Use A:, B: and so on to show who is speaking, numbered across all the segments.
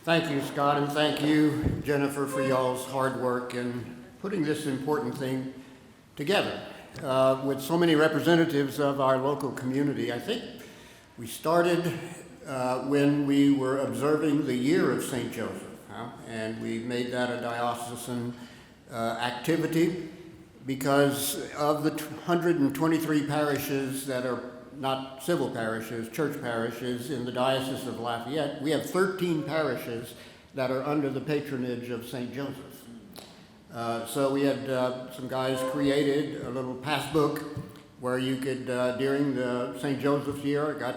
A: Thank you, Scott, and thank you, Jennifer, for y'all's hard work in putting this important thing together with so many representatives of our local community. I think we started when we were observing the year of St. Joseph, and we made that a diocesan activity because of the 123 parishes that are not civil parishes, church parishes in the Diocese of Lafayette. We have 13 parishes that are under the patronage of St. Joseph. So we had some guys created a little passbook where you could, during the St. Joseph's year, got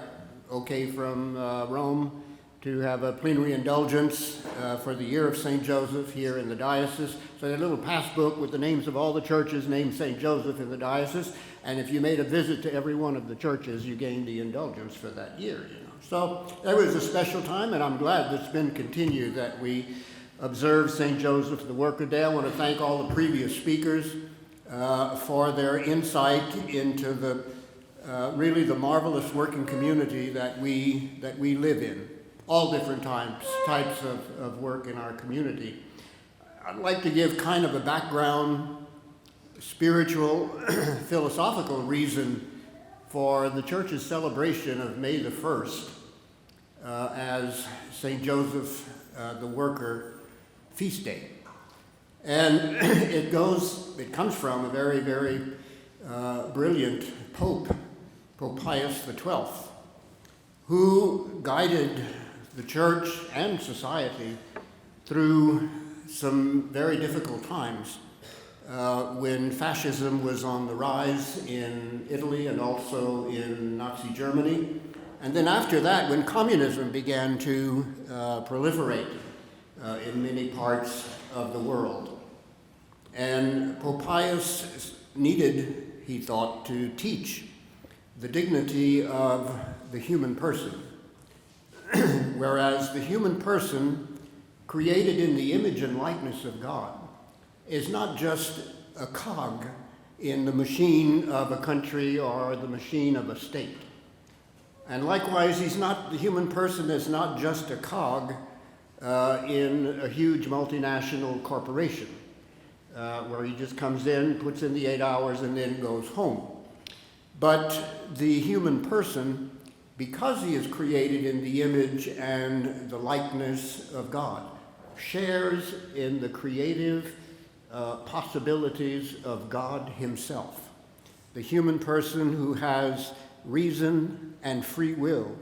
A: okay from Rome to have a plenary indulgence for the year of St. Joseph here in the diocese. So they had a little passbook with the names of all the churches named St. Joseph in the diocese, and if you made a visit to every one of the churches, you gained the indulgence for that year. So that was a special time, and I'm glad that's been continued, that we observe St. Joseph the Worker Day. I want to thank all the previous speakers for their insight into the really the marvelous working community that we live in. All different types of work in our community. I'd like to give kind of a background, spiritual, philosophical reason for the church's celebration of May the 1st as St. Joseph the Worker feast day. And it comes from a very, very brilliant Pope Pius XII, who guided the church and society through some very difficult times when fascism was on the rise in Italy and also in Nazi Germany. And then after that, when communism began to proliferate in many parts of the world. And Pope Pius needed, he thought, to teach the dignity of the human person. Whereas the human person, created in the image and likeness of God, is not just a cog in the machine of a country or the machine of a state. And likewise, the human person is not just a cog in a huge multinational corporation where he just comes in, puts in the 8 hours, and then goes home. But the human person, because he is created in the image and the likeness of God, shares in the creative possibilities of God himself. The human person who has reason and free will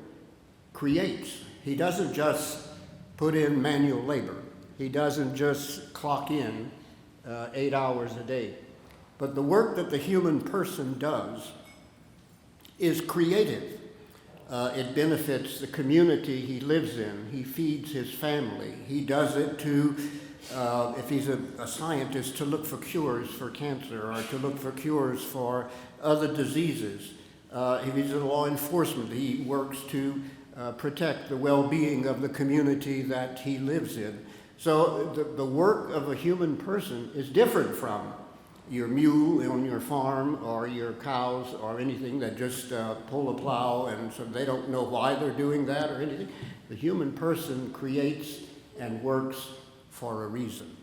A: creates. He doesn't just put in manual labor. He doesn't just clock in 8 hours a day. But the work that the human person does is creative. It benefits the community he lives in. He feeds his family. He does it to, if he's a scientist, to look for cures for cancer or to look for cures for other diseases. If he's in law enforcement, he works to protect the well-being of the community that he lives in. So the work of a human person is different from your mule on your farm or your cows or anything that just pull a plow, and so they don't know why they're doing that or anything. The human person creates and works for a reason.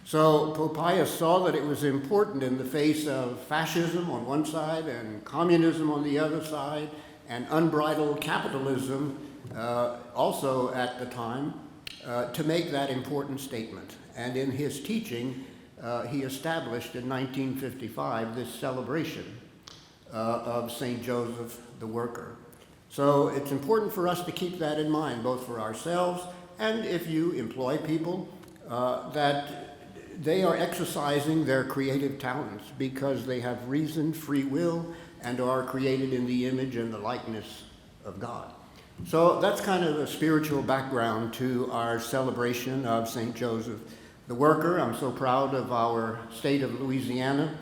A: So Pope Pius saw that it was important in the face of fascism on one side and communism on the other side and unbridled capitalism also at the time to make that important statement. And in his teaching, he established in 1955 this celebration of St. Joseph the Worker. So it's important for us to keep that in mind, both for ourselves and if you employ people, that they are exercising their creative talents because they have reason, free will, and are created in the image and the likeness of God. So that's kind of a spiritual background to our celebration of St. Joseph the Worker. I'm so proud of our state of Louisiana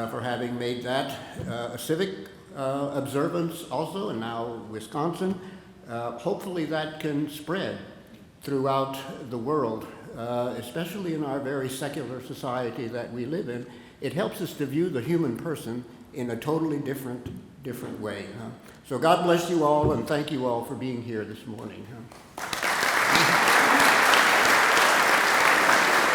A: for having made that a civic observance also, and now Wisconsin. Hopefully that can spread throughout the world, especially in our very secular society that we live in. It helps us to view the human person in a totally different way. So God bless you all, and thank you all for being here this morning.